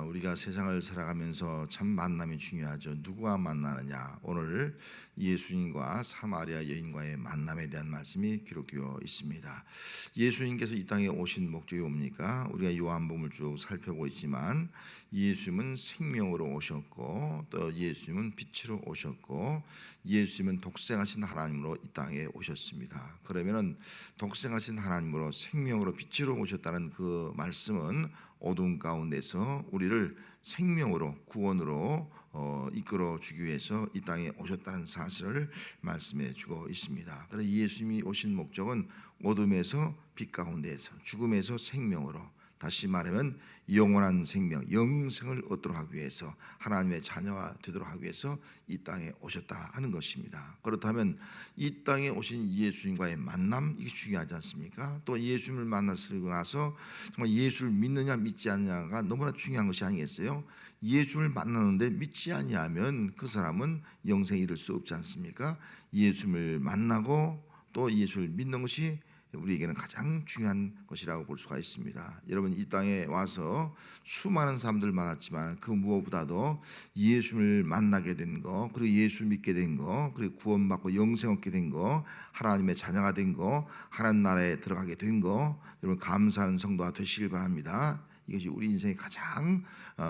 우리가 세상을 살아가면서 참 만남이 중요하죠. 누구와 만나느냐. 오늘 예수님과 사마리아 여인과의 만남에 대한 말씀이 기록되어 있습니다. 예수님께서 이 땅에 오신 목적이 뭡니까? 우리가 요한복음을 쭉 살펴보고 있지만 예수님은 생명으로 오셨고, 또 예수님은 빛으로 오셨고, 예수님은 독생하신 하나님으로 이 땅에 오셨습니다. 그러면은 독생하신 하나님으로 생명으로 빛으로 오셨다는 그 말씀은 어두운 가운데서 우리를 생명으로 구원으로 이끌어 주기 위해서 이 땅에 오셨다는 사실을 말씀해 주고 있습니다. 그래서 예수님이 오신 목적은 어둠에서 빛 가운데에서 죽음에서 생명으로, 다시 말하면 영원한 생명, 영생을 얻도록 하기 위해서, 하나님의 자녀가 되도록 하기 위해서 이 땅에 오셨다 하는 것입니다. 그렇다면 이 땅에 오신 예수님과의 만남, 이게 중요하지 않습니까? 또 예수님을 만났고 나서 정말 예수를 믿느냐 믿지 않느냐가 너무나 중요한 것이 아니겠어요? 예수를 만나는데 믿지 아니하면 그 사람은 영생에 이를 수 없지 않습니까? 예수를 만나고 또 예수를 믿는 것이 우리에게는 가장 중요한 것이라고 볼 수가 있습니다. 여러분, 이 땅에 와서 수많은 사람들 많았지만 그 무엇보다도 예수를 만나게 된 거, 그리고 예수 믿게 된 거, 그리고 구원받고 영생 얻게 된 거, 하나님의 자녀가 된 거, 하나님 나라에 들어가게 된 거, 여러분 감사하는 성도가 되시길 바랍니다. 이것이 우리 인생의 가장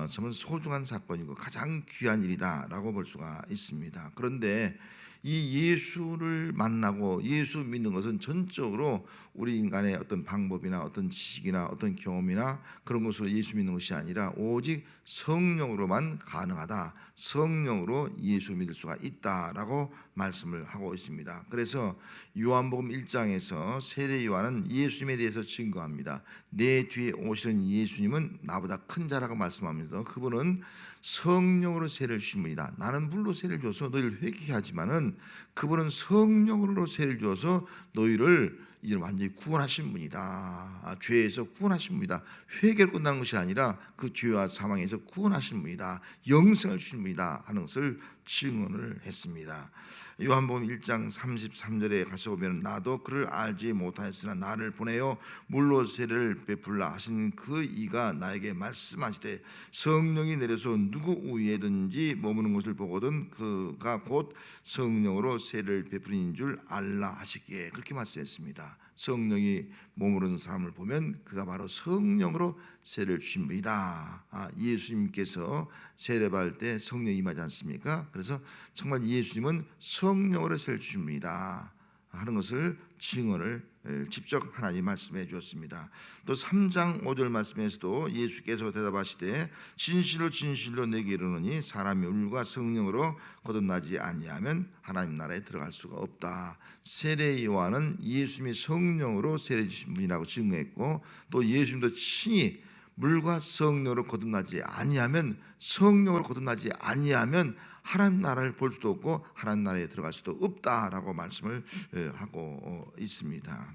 정말 소중한 사건이고 가장 귀한 일이다라고 볼 수가 있습니다. 그런데 이 예수를 만나고 예수 믿는 것은 전적으로 우리 인간의 어떤 방법이나 어떤 지식이나 어떤 경험이나 그런 것으로 예수 믿는 것이 아니라 오직 성령으로만 가능하다, 성령으로 예수 믿을 수가 있다라고 말씀을 하고 있습니다. 그래서 요한복음 1장에서 세례 요한은 예수님에 대해서 증거합니다. 내 뒤에 오시는 예수님은 나보다 큰 자라고 말씀하면서 그분은 성령으로 세례를 주신 분이다. 나는 물로 세례를 줘서 너희를 회개케 하지만은 그분은 성령으로 세례를 주어서 너희를 이제 완전히 구원하신 분이다. 죄에서 구원하신 분이다. 회개를 끝나는 것이 아니라 그 죄와 사망에서 구원하신 분이다. 영생을 주신 분이다 하는 것을 증언을 했습니다. 요한복음 1장 33절에 가서 보면 나도 그를 알지 못하였으나 나를 보내어 물로 세례를 베풀라 하신 그 이가 나에게 말씀하시되 성령이 내려서 누구 위에든지 머무는 것을 보거든 그가 곧 성령으로 세례를 베푸는 줄 알라 하시기에, 그렇게 말씀했습니다. 성령이 머무르는 사람을 보면 그가 바로 성령으로 세례를 주신 분이다. 예수님께서 세례받을 때 성령이 임하지 않습니까? 그래서 정말 예수님은 성령으로 세례를 주신 분이다 하는 것을 증언을 직접 하나님 말씀해 주었습니다. 또 3장 5절 말씀에서도 예수께서 대답하시되 진실로 진실로 내게 이르노니 사람이 물과 성령으로 거듭나지 아니하면 하나님 나라에 들어갈 수가 없다. 세례 요한은 예수님이 성령으로 세례 주신 분이라고 증거했고, 또 예수님도 친히 물과 성령으로 거듭나지 아니하면, 성령으로 거듭나지 아니하면 하나님 나라를 볼 수도 없고 하나님 나라에 들어갈 수도 없다라고 말씀을 하고 있습니다.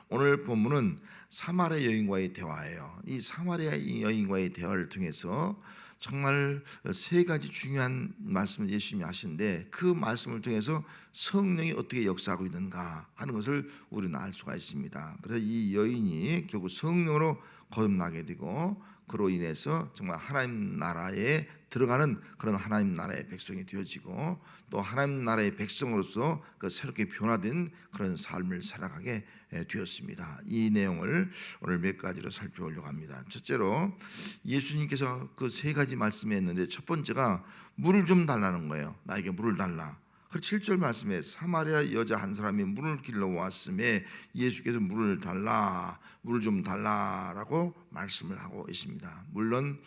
오늘 본문은 사마리아 여인과의 대화예요. 이 사마리아 여인과의 대화를 통해서 정말 세 가지 중요한 말씀을 예수님이 하시는데, 그 말씀을 통해서 성령이 어떻게 역사하고 있는가 하는 것을 우리는 알 수가 있습니다. 그래서 이 여인이 결국 성령으로 거듭나게 되고, 그로 인해서 정말 하나님 나라에 들어가는 그런 하나님 나라의 백성이 되어지고, 또 하나님 나라의 백성으로서 그 새롭게 변화된 그런 삶을 살아가게 되었습니다. 이 내용을 오늘 몇 가지로 살펴보려고 합니다. 첫째로 예수님께서 그 세 가지 말씀했는데, 첫 번째가 물을 좀 달라는 거예요. 나에게 물을 달라. 그 7절 말씀에 사마리아 여자 한 사람이 물을 길러 왔음에 예수께서 물을 달라, 물을 좀 달라라고 말씀을 하고 있습니다. 물론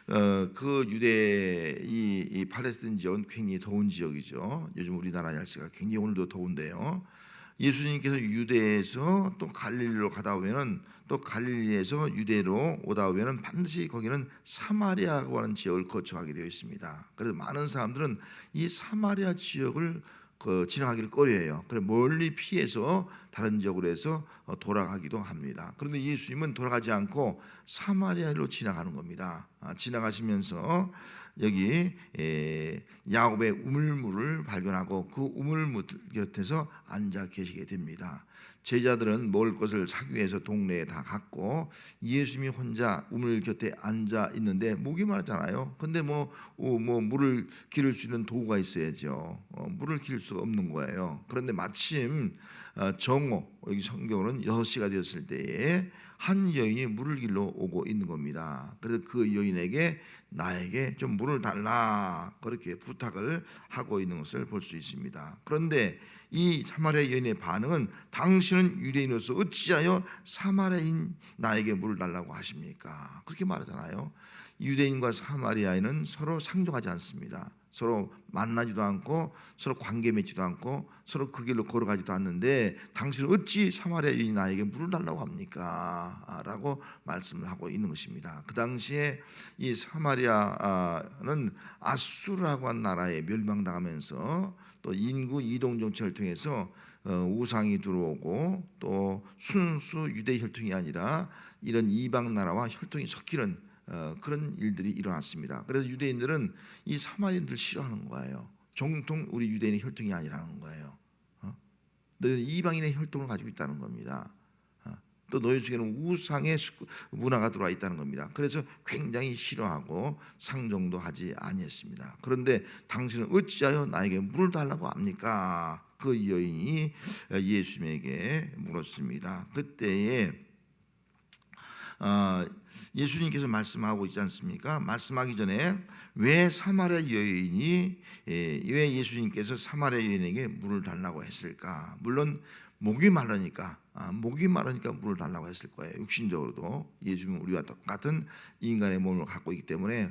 그 유대 이 팔레스타인 지역은 굉장히 더운 지역이죠. 요즘 우리나라 날씨가 굉장히 오늘도 더운데요. 예수님께서 유대에서 또 갈릴리로 가다 보면은, 또 갈릴리에서 유대로 오다 보면은 반드시 거기는 사마리아라고 하는 지역을 거쳐가게 되어 있습니다. 그래서 많은 사람들은 이 사마리아 지역을 지나가기를 꺼려해요. 그래서 멀리 피해서 다른 지역으로 해서 돌아가기도 합니다. 그런데 예수님은 돌아가지 않고 사마리아로 지나가는 겁니다. 지나가시면서 여기 야곱의 우물물을 발견하고 그 우물물 곁에서 앉아 계시게 됩니다. 제자들은 먹을 것을 사기 위해서 동네에 다 갔고 예수님이 혼자 우물 곁에 앉아 있는데 목이 마르잖아요. 근데 뭐 물을 기를 수 있는 도구가 있어야죠. 물을 기를 수가 없는 거예요. 그런데 마침 정오, 여기 성경으로는 6시가 되었을 때에 한 여인이 물을 길러 오고 있는 겁니다. 그래서 그 여인에게 나에게 좀 물을 달라 그렇게 부탁을 하고 있는 것을 볼 수 있습니다. 그런데 이 사마리아 여인의 반응은 당신은 유대인으로서 어찌하여 사마리아인 나에게 물을 달라고 하십니까? 그렇게 말하잖아요. 유대인과 사마리아인은 서로 상종하지 않습니다. 서로 만나지도 않고 서로 관계 맺지도 않고 서로 그 길로 걸어가지도 않는데 당신은 어찌 사마리아 여인이 나에게 물을 달라고 합니까? 라고 말씀을 하고 있는 것입니다. 그 당시에 이 사마리아는 아수르라고 한 나라에 멸망당하면서 또 인구 이동 정책을 통해서 우상이 들어오고 또 순수 유대 혈통이 아니라 이런 이방 나라와 혈통이 섞이는 그런 일들이 일어났습니다. 그래서 유대인들은 이 사마리아인들을 싫어하는 거예요. 정통 우리 유대인의 혈통이 아니라는 거예요. 너희는 이방인의 혈통을 가지고 있다는 겁니다. 또 너희 중에는 우상의 문화가 들어와 있다는 겁니다. 그래서 굉장히 싫어하고 상종도 하지 아니했습니다. 그런데 당신은 어찌하여 나에게 물을 달라고 합니까? 그 여인이 예수님에게 물었습니다. 그때에 예수님께서 말씀하고 있지 않습니까? 말씀하기 전에 왜 예수님께서 사마리아 여인에게 물을 달라고 했을까? 물론 목이 마르니까 물을 달라고 했을 거예요. 육신적으로도 예수님은 우리와 똑같은 인간의 몸을 갖고 있기 때문에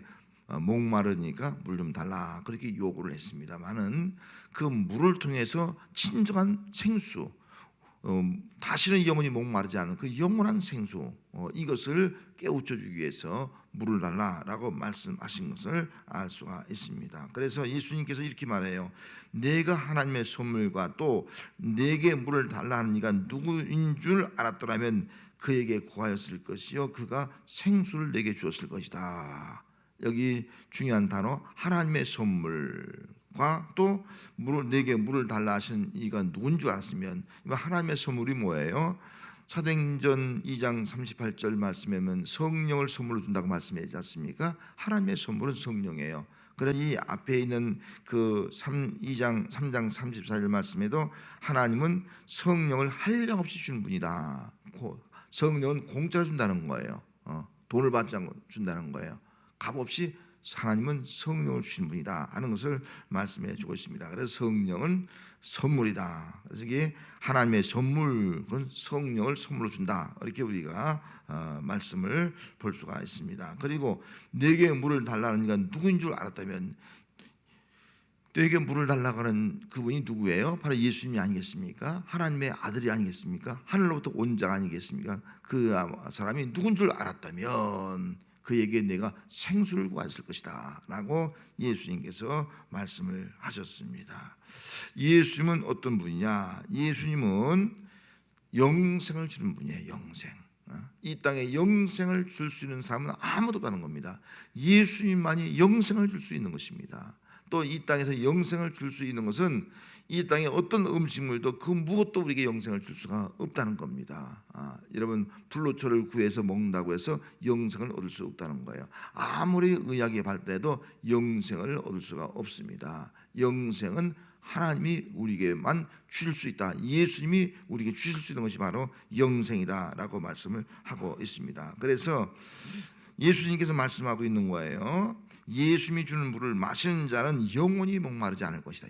목 마르니까 물 좀 달라 그렇게 요구를 했습니다만은 그 물을 통해서 진정한 생수, 다시는 영원히 목마르지 않은 그 영원한 생수, 이것을 깨우쳐 주기 위해서 물을 달라라고 말씀하신 것을 알 수가 있습니다. 그래서 예수님께서 이렇게 말해요. 내가 하나님의 선물과 또 내게 물을 달라는 이가 누구인 줄 알았더라면 그에게 구하였을 것이요 그가 생수를 내게 주었을 것이다. 여기 중요한 단어 하나님의 선물과 또 내게 물을 달라 하신 이가 누군 줄 알았으면 하나님의 선물이 뭐예요? 사도행전 2장 38절 말씀에는 성령을 선물로 준다고 말씀하지 않습니까? 하나님의 선물은 성령이에요. 그래서 이 앞에 있는 그 3장 34절 말씀에도 하나님은 성령을 한량없이 주는 분이다. 성령은 공짜로 준다는 거예요. 돈을 받지 않고 준다는 거예요. 값없이 하나님은 성령을 주신 분이다 하는 것을 말씀해 주고 있습니다. 그래서 성령은 선물이다. 그래서 이게 하나님의 선물은 성령을 선물로 준다. 이렇게 우리가 말씀을 볼 수가 있습니다. 그리고 내게 물을 달라는 이가 누구인 줄 알았다면 내게 물을 달라고 하는 그분이 누구예요? 바로 예수님이 아니겠습니까? 하나님의 아들이 아니겠습니까? 하늘로부터 온 자 아니겠습니까? 그 사람이 누군 줄 알았다면 그에게 내가 생수를 구했을 것이다 라고 예수님께서 말씀을 하셨습니다. 예수님은 어떤 분이냐? 예수님은 영생을 주는 분이에요. 영생. 이 땅에 영생을 줄 수 있는 사람은 아무도 없다는 겁니다. 예수님만이 영생을 줄 수 있는 것입니다. 또 이 땅에서 영생을 줄 수 있는 것은 이 땅에 어떤 음식물도 그 무엇도 우리에게 영생을 줄 수가 없다는 겁니다. 여러분 불로초를 구해서 먹는다고 해서 영생을 얻을 수 없다는 거예요. 아무리 의학이 발달해도 영생을 얻을 수가 없습니다. 영생은 하나님이 우리에게만 주실 수 있다. 예수님이 우리에게 주실 수 있는 것이 바로 영생이다라고 말씀을 하고 있습니다. 그래서 예수님께서 말씀하고 있는 거예요. 예수님이 주는 물을 마시는 자는 영원히 목마르지 않을 것이다.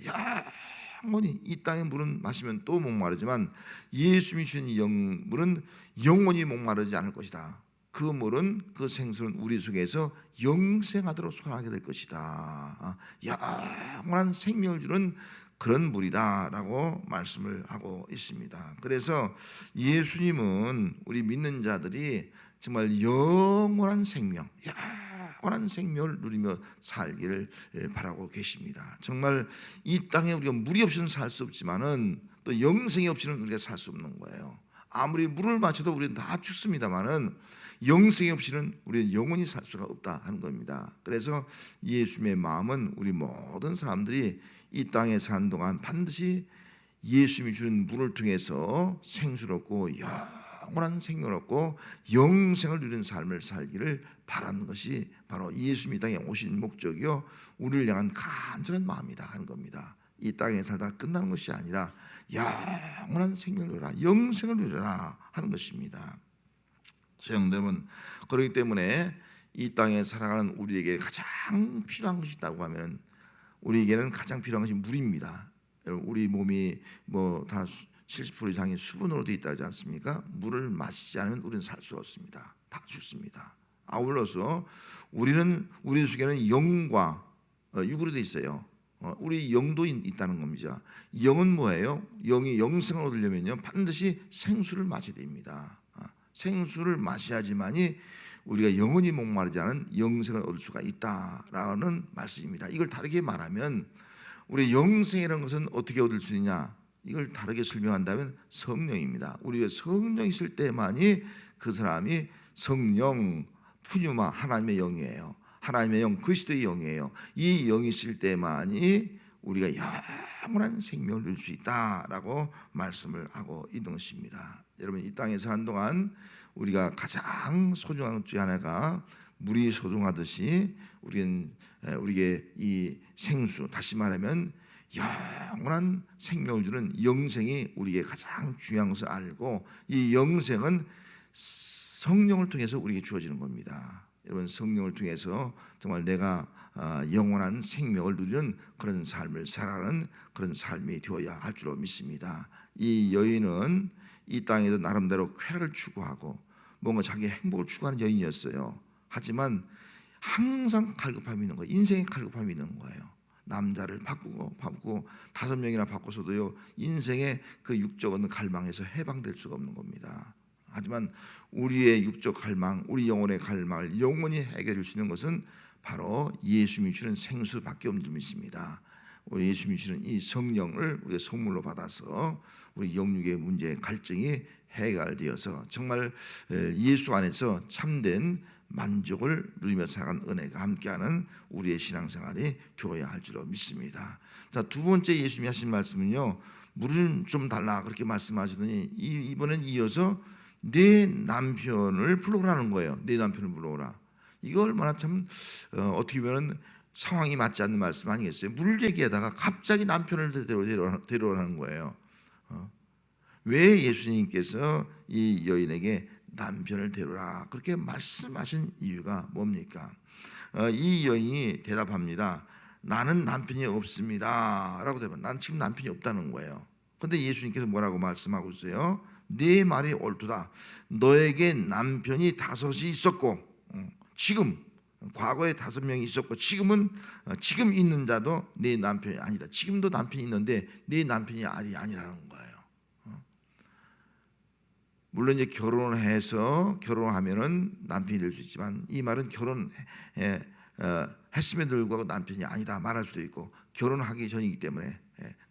영원히 이 땅의 물은 마시면 또 목마르지만 예수님이 주신 물은 영원히 목마르지 않을 것이다. 그 물은 그 생수는 우리 속에서 영생하도록 소원하게 될 것이다. 영원한 생명을 주는 그런 물이다라고 말씀을 하고 있습니다. 그래서 예수님은 우리 믿는 자들이 정말 영원한 생명, 영원한 생명을 누리며 살기를 바라고 계십니다. 정말 이 땅에 우리가 물이 없이는 살 수 없지만은 또 영생이 없이는 우리가 살 수 없는 거예요. 아무리 물을 마셔도 우리는 다 죽습니다만은 영생이 없이는 우리는 영원히 살 수가 없다 하는 겁니다. 그래서 예수님의 마음은 우리 모든 사람들이 이 땅에 사는 동안 반드시 예수님이 주는 물을 통해서 생수를 얻고 영원한 생명을 얻고 영생을 누리는 삶을 살기를 바라는 것이 바로 예수님이 이 땅에 오신 목적이요 우리를 향한 간절한 마음이다 하는 겁니다. 이 땅에 살다 끝나는 것이 아니라 영원한 생명을 누려라, 영생을 누려라 하는 것입니다. 성령님은 그렇기 때문에 이 땅에 살아가는 우리에게 가장 필요한 것이 있다고 하면 우리에게는 가장 필요한 것이 물입니다. 여러분 우리 몸이 뭐 다 70% 이상이 수분으로 되어 있다지 않습니까? 물을 마시지 않으면 우리는 살 수 없습니다. 다 죽습니다. 아울러서 우리는 우리 속에는 영과 육으로 되어 있어요. 우리 영도 있다는 겁니다. 영은 뭐예요? 영이 영생을 얻으려면요 반드시 생수를 마셔야 됩니다. 생수를 마셔야지만이 우리가 영원히 목마르지 않은 영생을 얻을 수가 있다라는 말씀입니다. 이걸 다르게 말하면 우리 영생이라는 것은 어떻게 얻을 수 있냐? 이걸 다르게 설명한다면 성령입니다. 우리가 성령이 있을 때만이 그 사람이 성령, 푸뉴마, 하나님의 영이에요. 하나님의 영, 그리스도의 영이에요. 이 영이 있을 때만이 우리가 영원한 생명을 누릴 수 있다라고 말씀을 하고 있는 것입니다. 여러분 이 땅에서 한동안 우리가 가장 소중한 것 중에 하나가 물이 소중하듯이 우리에게 이 생수, 다시 말하면 영원한 생명을 주는 영생이 우리에게 가장 중요한 것을 알고 이 영생은 성령을 통해서 우리에게 주어지는 겁니다. 여러분 성령을 통해서 정말 내가 영원한 생명을 누리는 그런 삶을 살아가는 그런 삶이 되어야 할 줄로 믿습니다. 이 여인은 이 땅에도 나름대로 쾌락을 추구하고 뭔가 자기의 행복을 추구하는 여인이었어요. 하지만 항상 갈급함이 있는 거예요. 인생에 갈급함이 있는 거예요. 남자를 바꾸고 5명이나 바꿔서도요 인생의 그 육적은 갈망에서 해방될 수가 없는 겁니다. 하지만 우리의 육적 갈망, 우리 영혼의 갈망을 영원히 해결해 줄 수 있는 것은 바로 예수님이 주는 생수밖에 없는 줄 믿습니다. 우리 예수님이 주는 이 성령을 우리가 선물로 받아서 우리 영육의 문제, 갈증이 해결되어서 정말 예수 안에서 참된 만족을 누리며 살아가는 은혜가 함께하는 우리의 신앙생활이 되어야 할 줄로 믿습니다. 자, 두 번째 예수님이 하신 말씀은요, 물은 좀 달라 그렇게 말씀하시더니 이번엔 이어서 내 남편을 불러오라는 거예요. 내 남편을 불러오라. 이거 얼마나 참 어떻게 보면 상황이 맞지 않는 말씀 아니겠어요? 물 얘기하다가 갑자기 남편을 데려오라는 거예요. 왜 예수님께서 이 여인에게 남편을 데려라 그렇게 말씀하신 이유가 뭡니까? 이 여인이 대답합니다. 나는 남편이 없습니다 라고 대답합니다. 나는 지금 남편이 없다는 거예요. 그런데 예수님께서 뭐라고 말씀하고 있어요? 네 말이 옳도다. 너에게 남편이 5이 있었고 지금 과거에 5명이 있었고 지금 있는 자도 네 남편이 아니다. 지금도 남편이 있는데 네 남편이 아니라는 거예요. 물론 이제 결혼하면은 남편이 될 수 있지만 이 말은 했음에도 불구하고 남편이 아니다 말할 수도 있고 결혼하기 전이기 때문에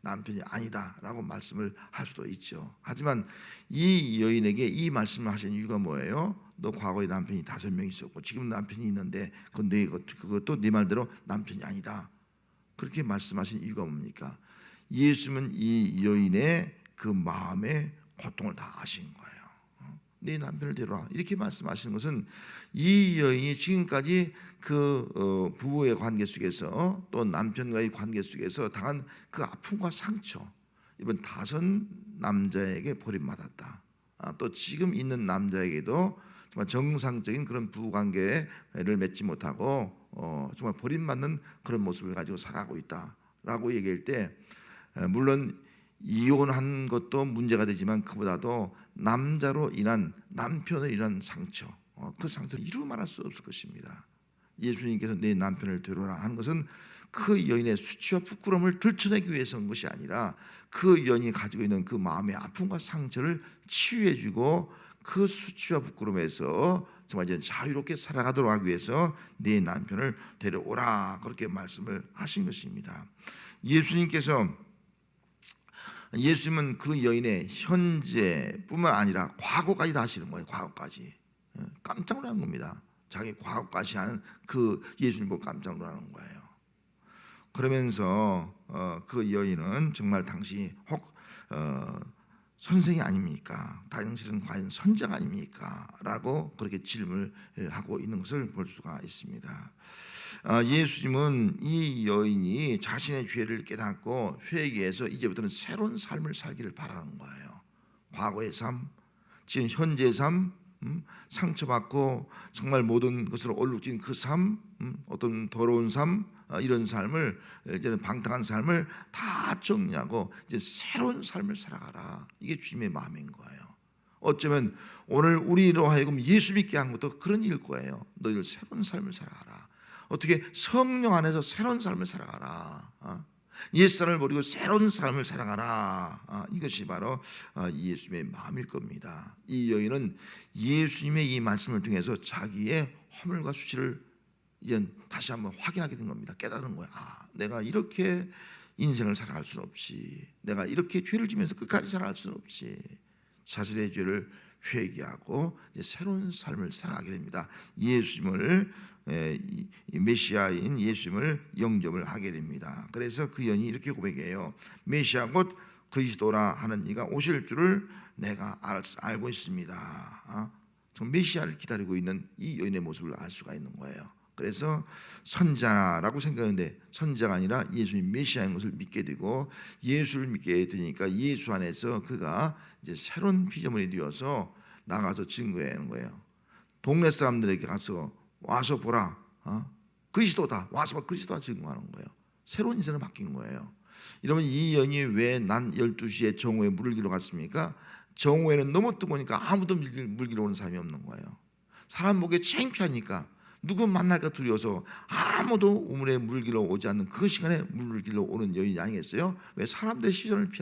남편이 아니다라고 말씀을 할 수도 있죠. 하지만 이 여인에게 이 말씀을 하신 이유가 뭐예요? 너 과거에 남편이 5명 있었고 지금 남편이 있는데 그것도 네 말대로 남편이 아니다. 그렇게 말씀하신 이유가 뭡니까? 예수님은 이 여인의 그 마음의 고통을 다 아신 거예요. 네 남편을 데려라 이렇게 말씀하시는 것은 이 여인이 지금까지 그 부부의 관계 속에서 또 남편과의 관계 속에서 당한 그 아픔과 상처, 이번 5 남자에게 버림받았다. 또 지금 있는 남자에게도 정말 정상적인 그런 부부 관계를 맺지 못하고 정말 버림받는 그런 모습을 가지고 살아가고 있다라고 얘기할 때 물론 이혼한 것도 문제가 되지만 그보다도 남편으로 인한 상처, 그 상처를 이루 말할 수 없을 것입니다. 예수님께서 내 남편을 데려라 하는 것은 그 여인의 수치와 부끄러움을 들춰내기 위해서인 것이 아니라 그 여인이 가지고 있는 그 마음의 아픔과 상처를 치유해주고 그 수치와 부끄러움에서 정말 이제 자유롭게 살아가도록 하기 위해서 내 남편을 데려오라 그렇게 말씀을 하신 것입니다. 예수님은 그 여인의 현재뿐만 아니라 과거까지 다 하시는 거예요. 과거까지. 깜짝 놀라는 겁니다. 자기 과거까지 하는 그 예수님 보고 깜짝 놀라는 거예요. 그러면서 그 여인은 정말 당시 선생이 아닙니까? 당신은 과연 선장 아닙니까? 라고 그렇게 질문을 하고 있는 것을 볼 수가 있습니다. 예수님은 이 여인이 자신의 죄를 깨닫고 회개해서 이제부터는 새로운 삶을 살기를 바라는 거예요. 과거의 삶, 지금 현재의 삶, 상처받고 정말 모든 것으로 얼룩진 그 삶, 어떤 더러운 삶, 이런 삶을, 이제는 방탕한 삶을 다 정리하고 이제 새로운 삶을 살아가라. 이게 주님의 마음인 거예요. 어쩌면 오늘 우리로 하여금 예수 믿게 한 것도 그런 일일 거예요. 너희들 새로운 삶을 살아가라. 어떻게 성령 안에서 새로운 삶을 살아가라. 옛사람을 버리고 새로운 삶을 살아가라. 이것이 바로 예수님의 마음일 겁니다. 이 여인은 예수님의 이 말씀을 통해서 자기의 허물과 수치를 이제 다시 한번 확인하게 된 겁니다. 깨달은 거야. 내가 이렇게 인생을 살아갈 수는 없지. 내가 이렇게 죄를 지면서 끝까지 살아갈 수는 없지. 자신의 죄를 회개하고 이제 새로운 삶을 살아가게 됩니다. 예수님을 메시아인 예수님을 영접을 하게 됩니다. 그래서 그 여인이 이렇게 고백해요. 메시아 곧 그리스도라 하는 이가 오실 줄을 내가 알고 있습니다. 메시아를 기다리고 있는 이 여인의 모습을 알 수가 있는 거예요. 그래서 선자라고 생각하는데 선자가 아니라 예수님 메시아인 것을 믿게 되고 예수를 믿게 되니까 예수 안에서 그가 이제 새로운 피조물이 되어서 나가서 증거하는 거예요. 동네 사람들에게 가서 와서 보라, 그리스도다. 와서 그리스도다 증거하는 거예요. 새로운 인생을 바뀐 거예요. 여러분, 이 여인이 왜 난 12시에 정오에 물을 기러 갔습니까? 정오에는 너무 뜨거우니까 아무도 물 기러 오는 사람이 없는 거예요. 사람 보기에 창피하니까 누구 만날까 두려워서 아무도 우물에 물 길러 오지 않는 그 시간에 물을 길러 오는 여인이 아니겠어요? 왜? 사람들의 시선을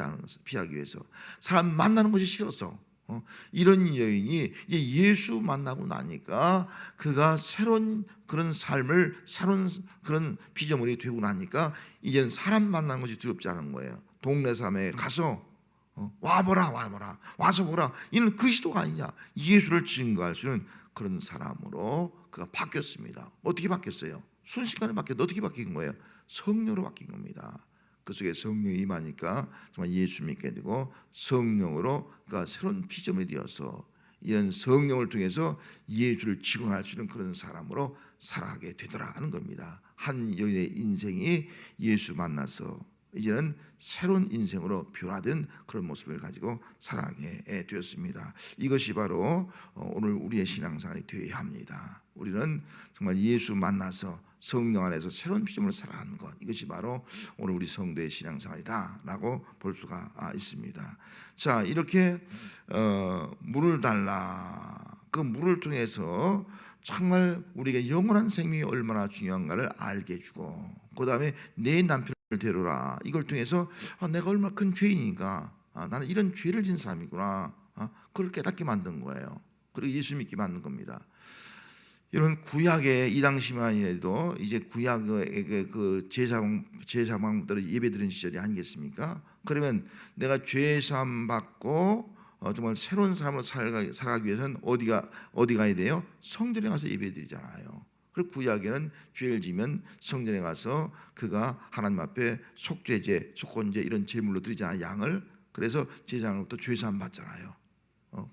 피하기 위해서, 사람 만나는 것이 싫어서. 이런 여인이 예수 만나고 나니까 그가 새로운 그런 삶을, 새로운 그런 피조물이 되고 나니까 이제는 사람 만나는 것이 두렵지 않은 거예요. 동네 사람에 가서 와보라, 와서 보라, 이는 그리스도가 아니냐, 예수를 증거할 수 있는 그런 사람으로 그가 바뀌었습니다. 어떻게 바뀌었어요? 순식간에 바뀌었는데 어떻게 바뀐 거예요? 성령으로 바뀐 겁니다. 그 속에 성령이 임하니까 정말 예수 믿게 되고 성령으로 그가 새로운 피조물이 되어서 이런 성령을 통해서 예수를 직원할 수 있는 그런 사람으로 살아가게 되더라 하는 겁니다. 한 여인의 인생이 예수 만나서 이제는 새로운 인생으로 변화된 그런 모습을 가지고 살아가게 되었습니다. 이것이 바로 오늘 우리의 신앙생활이 되어야 합니다. 우리는 정말 예수 만나서 성령 안에서 새로운 피조물로 살아가는 것, 이것이 바로 오늘 우리 성도의 신앙생활이다라고 볼 수가 있습니다. 자, 이렇게 물을 달라, 그 물을 통해서 정말 우리에게 영원한 생명이 얼마나 중요한가를 알게 해주고, 그 다음에 내 남편을 데려라, 이걸 통해서 내가 얼마나 큰 죄인인가, 나는 이런 죄를 진 사람이구나, 그걸 깨닫게 만든 거예요. 그리고 예수 믿게 만든 겁니다. 이런 구약의 이 당시만 해도 이제 구약의 그 제사방들을 예배드리는 시절이 아니겠습니까? 그러면 내가 죄 사함 받고 정말 새로운 사람으로 살아가기 위해서는 어디 가야 돼요? 성전에 가서 예배드리잖아요. 그리고 구약에는 죄를 지면 성전에 가서 그가 하나님 앞에 속죄제, 속건제 이런 제물로 드리잖아요, 양을. 그래서 제사장으로부터 죄 사함 받잖아요.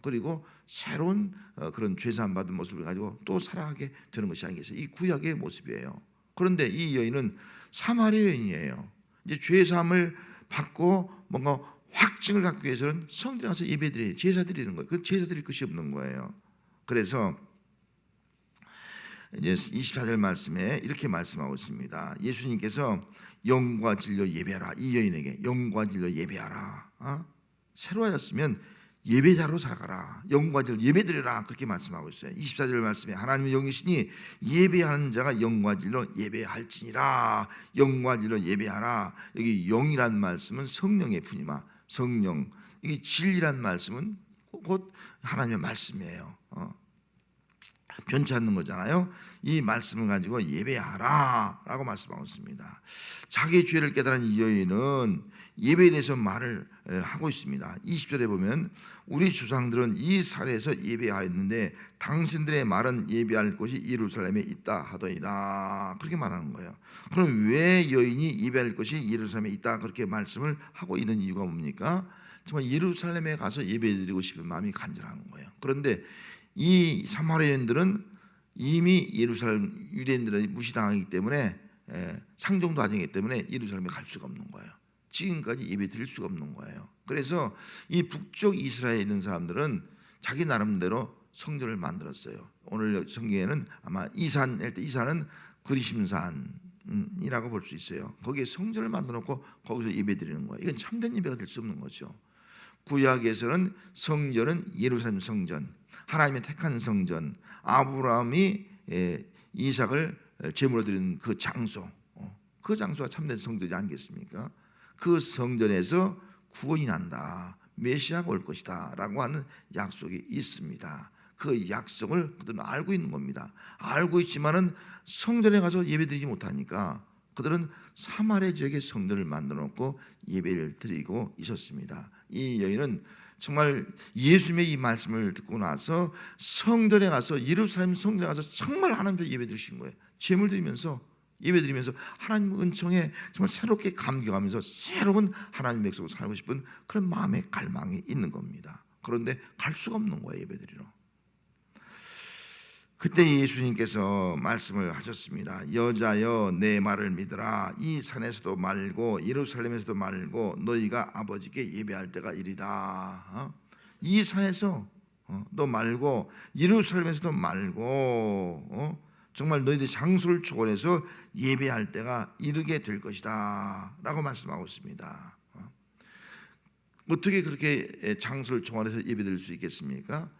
그리고 새로운 그런 죄사함 받은 모습을 가지고 또 살아가게 되는 것이 아니겠어요? 이 구약의 모습이에요. 그런데 이 여인은 사마리아 여인이에요. 이제 죄사함을 받고 뭔가 확증을 갖기 위해서는 성전에 가서 예배드려야, 제사 드리는 거예요. 그 제사 드릴 것이 없는 거예요. 그래서 이제 24절 말씀에 이렇게 말씀하고 있습니다. 예수님께서 영과 진리로 예배하라. 이 여인에게 영과 진리로 예배하라. 새로 하였으면 예배자로 살아가라. 영과 진리로 예배드리라. 그렇게 말씀하고 있어요. 24절 말씀에 하나님의 영이시니 예배하는 자가 영과 진리로 예배할지니라. 영과 진리로 예배하라. 여기 영이란 말씀은 성령의 분이마, 성령. 이게 진리란 말씀은 곧 하나님의 말씀이에요. 변치 않는 거잖아요. 이 말씀을 가지고 예배하라 라고 말씀하고 있습니다. 자기의 죄를 깨달은 이 여인은 예배에 대해서 말을 하고 있습니다. 20절에 보면 우리 주상들은 이 사례에서 예배하였는데 당신들의 말은 예배할 곳이 예루살렘에 있다 하더이다. 그렇게 말하는 거예요. 그럼 왜 여인이 예배할 곳이 예루살렘에 있다 그렇게 말씀을 하고 있는 이유가 뭡니까? 정말 예루살렘에 가서 예배드리고 싶은 마음이 간절한 거예요. 그런데 이 사마리아인들은 이미 예루살렘 유대인들이 무시당하기 때문에 상종도 아니기 때문에 예루살렘에 갈 수가 없는 거예요. 지금까지 예배 드릴 수가 없는 거예요. 그래서 이 북쪽 이스라엘에 있는 사람들은 자기 나름대로 성전을 만들었어요. 오늘 성경에는 아마 이산 할 때 이산은 그리심산이라고 볼 수 있어요. 거기에 성전을 만들어 놓고 거기서 예배 드리는 거예요. 이건 참된 예배가 될 수 없는 거죠. 구약에서는 성전은 예루살렘 성전, 하나님의 택한 성전, 아브라함이 이삭을 제물로 드리는 그 장소, 그 장소가 참된 성전이 아니겠습니까? 그 성전에서 구원이 난다, 메시아가 올 것이다 라고 하는 약속이 있습니다. 그 약속을 그들은 알고 있는 겁니다. 알고 있지만은 성전에 가서 예배드리지 못하니까 그들은 사마리아 지역에 성전을 만들어 놓고 예배를 드리고 있었습니다. 이 여인은 정말 예수님의 이 말씀을 듣고 나서 성전에 가서 예루살렘 성전에 가서 정말 하나님 앞에 예배드리신 거예요. 제물 드리면서 예배드리면서 하나님 은총에 정말 새롭게 감격하면서 새로운 하나님 백성으로 살고 싶은 그런 마음의 갈망이 있는 겁니다. 그런데 갈 수가 없는 거예요, 예배드리러. 그때 예수님께서 말씀을 하셨습니다. 여자여 내 말을 믿으라. 이 산에서도 말고 예루살렘에서도 말고 너희가 아버지께 예배할 때가 이리다. 이 산에서 너 말고 예루살렘에서도 말고 정말 너희들 장소를 초월해서 예배할 때가 이르게 될 것이다 라고 말씀하고 있습니다. 어떻게 그렇게 장소를 초월해서 예배드릴 수 있겠습니까?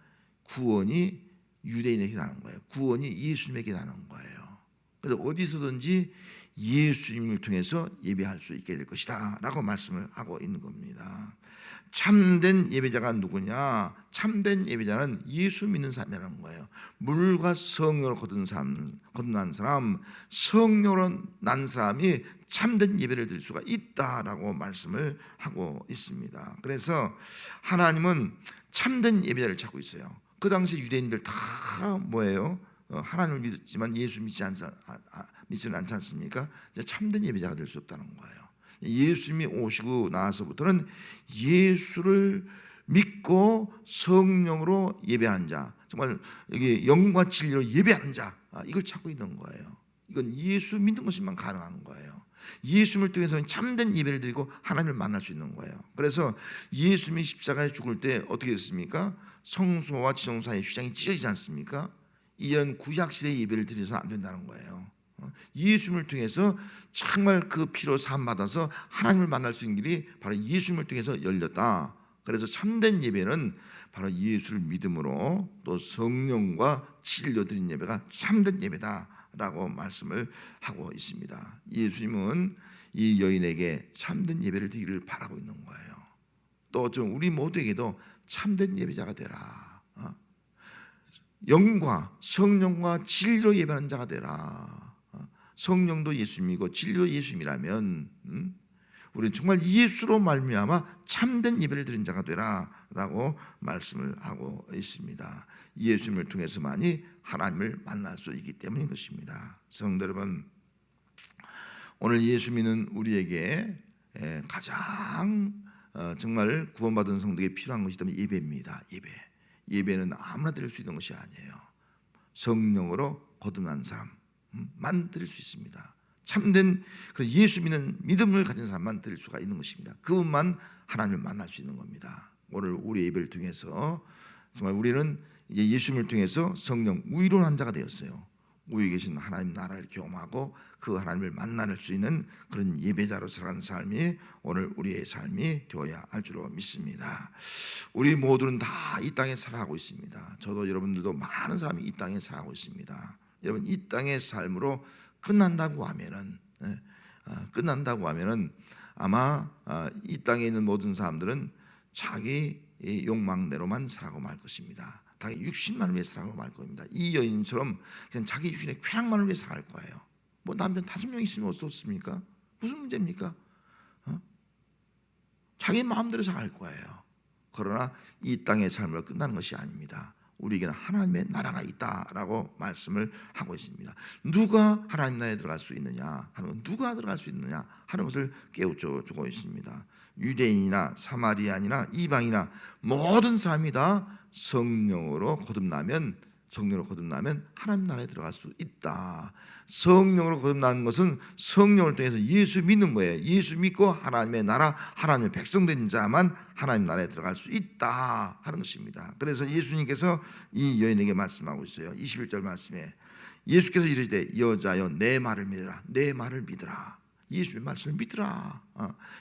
구원이 유대인에게 나는 거예요. 구원이 예수님에게 나는 거예요. 그래서 어디서든지 예수님을 통해서 예배할 수 있게 될 것이다 라고 말씀을 하고 있는 겁니다. 참된 예배자가 누구냐? 참된 예배자는 예수 믿는 사람이라는 거예요. 물과 성령으로 거듭난 사람, 성령으로 난 사람이 참된 예배를 드릴 수가 있다라고 말씀을 하고 있습니다. 그래서 하나님은 참된 예배자를 찾고 있어요. 그 당시 유대인들 다 뭐예요? 하나님을 믿었지만 예수 믿지는 않지 않습니까? 참된 예배자가 될 수 없다는 거예요. 예수님이 오시고 나서부터는 예수를 믿고 성령으로 예배하는 자, 정말 여기 영과 진리로 예배하는 자, 이걸 찾고 있는 거예요. 이건 예수 믿는 것이만 가능한 거예요. 예수님을 통해서는 참된 예배를 드리고 하나님을 만날 수 있는 거예요. 그래서 예수님이 십자가에 죽을 때 어떻게 됐습니까? 성소와 지성 사이의 휘장이 찢어지지 않습니까? 이런 구약시대의 예배를 드려서는 안 된다는 거예요. 예수님을 통해서 정말 그 피로 사함 받아서 하나님을 만날 수 있는 길이 바로 예수님을 통해서 열렸다. 그래서 참된 예배는 바로 예수를 믿음으로 또 성령과 진리로 드린 예배가 참된 예배다라고 말씀을 하고 있습니다. 예수님은 이 여인에게 참된 예배를 드리기를 바라고 있는 거예요. 또 좀 우리 모두에게도 참된 예배자가 되라. 영과 성령과 진리로 예배하는 자가 되라. 성령도 예수님이고 진리도 예수님이라면 우리는 정말 예수로 말미암아 참된 예배를 드린 자가 되라라고 말씀을 하고 있습니다. 예수님을 통해서만이 하나님을 만날 수 있기 때문인 것입니다. 성도 여러분, 오늘 예수 믿는 우리에게 가장 정말 구원받은 성도에게 필요한 것이 있다면 예배입니다. 예배는 아무나 드릴 수 있는 것이 아니에요. 성령으로 거듭난 사람만 드릴 수 있습니다. 참된 예수 믿는 믿음을 가진 사람만 드릴 수가 있는 것입니다. 그분만 하나님을 만날 수 있는 겁니다. 오늘 우리 예배를 통해서 정말 우리는 이제 예수님을 통해서 성령 우유로운 자가 되었어요. 우유에 계신 하나님 나라를 경험하고 그 하나님을 만날 수 있는 그런 예배자로 살아가는 삶이 오늘 우리의 삶이 되어야 할 줄로 믿습니다. 우리 모두는 다 이 땅에 살아가고 있습니다. 저도 여러분들도 많은 사람이 이 땅에 살아가고 있습니다. 여러분, 이 땅의 삶으로 끝난다고 하면은 아마 이 땅에 있는 모든 사람들은 자기 욕망대로만 살아가고 말 것입니다. 자기 육신만을 위해 살아가고 말 겁니다. 이 여인처럼 그냥 자기 육신의 쾌락만을 위해 살아갈 거예요. 뭐 남편 5명 있으면 어떻습니까? 무슨 문제입니까? 자기 마음대로 살아갈 거예요. 그러나 이 땅의 삶으로 끝나는 것이 아닙니다. 우리에게는 하나님의 나라가 있다라고 말씀을 하고 있습니다. 누가 하나님 나라에 들어갈 수 있느냐 하는 것, 누가 들어갈 수 있느냐 하는 것을 깨우쳐 주고 있습니다. 유대인이나 사마리아인이나 이방이나 모든 사람이 다 성령으로 거듭나면 하나님 나라에 들어갈 수 있다. 성령으로 거듭나는 것은 성령을 통해서 예수 믿는 거예요. 예수 믿고 하나님의 나라, 하나님의 백성 된 자만 하나님 나라에 들어갈 수 있다 하는 것입니다. 그래서 예수님께서 이 여인에게 말씀하고 있어요. 21절 말씀에 예수께서 이르시되 여자여 내 말을 믿으라. 내 말을 믿으라. 예수의 말씀을 믿으라.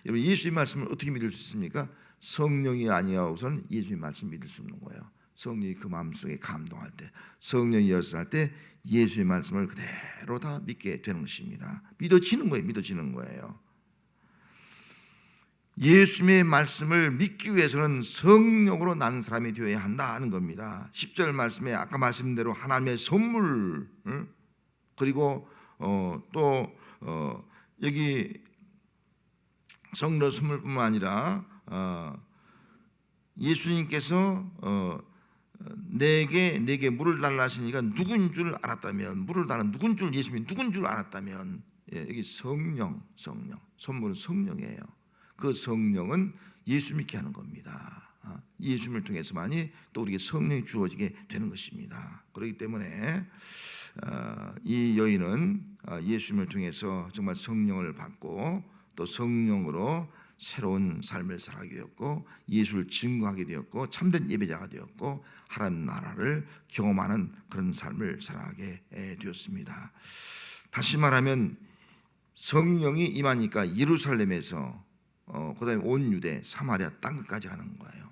여러분 예수의 말씀을 어떻게 믿을 수 있습니까? 성령이 아니하고서는 예수의 말씀을 믿을 수 없는 거예요. 성령이 그 마음속에 감동할 때, 성령이 역사할 때 예수의 말씀을 그대로 다 믿게 되는 것입니다. 믿어지는 거예요. 예수님의 말씀을 믿기 위해서는 성령으로 난 사람이 되어야 한다는 겁니다. 10절 말씀에 아까 말씀드린 대로 하나님의 선물, 그리고 또 여기 성령 선물뿐만 아니라 예수님께서 내게 물을 달라 하시니까 누군 줄 알았다면, 물을 달라 누군 줄, 예수님이 누군 줄 알았다면, 여기 성령 선물은 성령이에요. 그 성령은 예수 믿게 하는 겁니다. 예수님을 통해서만이 또 우리에게 성령이 주어지게 되는 것입니다. 그렇기 때문에 이 여인은 예수님을 통해서 정말 성령을 받고 또 성령으로 새로운 삶을 살아가게 되었고 예수를 증거하게 되었고 참된 예배자가 되었고 하나님 나라를 경험하는 그런 삶을 살아가게 되었습니다. 다시 말하면 성령이 임하니까 예루살렘에서 그다음에 온 유대 사마리아 땅끝까지 가는 거예요.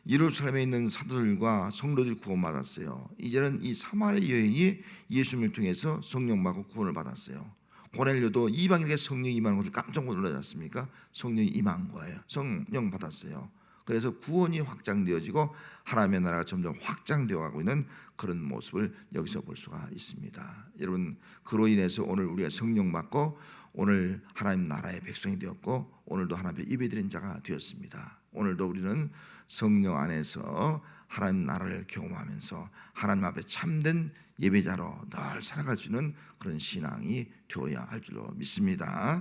예루살렘에 있는 사도들과 성도들이 구원받았어요. 이제는 이 사마리아 여인이 예수님을 통해서 성령 받고 구원을 받았어요. 고넬료도 이방인에게 성령이 임하는 것을 깜짝 놀라지 않습니까? 성령이 임한 거예요. 성령 받았어요. 그래서 구원이 확장되어지고 하나님의 나라가 점점 확장되어 가고 있는 그런 모습을 여기서 볼 수가 있습니다. 여러분 그로 인해서 오늘 우리가 성령 받고 오늘 하나님 나라의 백성이 되었고 오늘도 하나님의 예배드린 자가 되었습니다. 오늘도 우리는 성령 안에서 하나님 나라를 경험하면서 하나님 앞에 참된 예배자로 늘 살아갈 수 있는 그런 신앙이 되어야 할 줄로 믿습니다.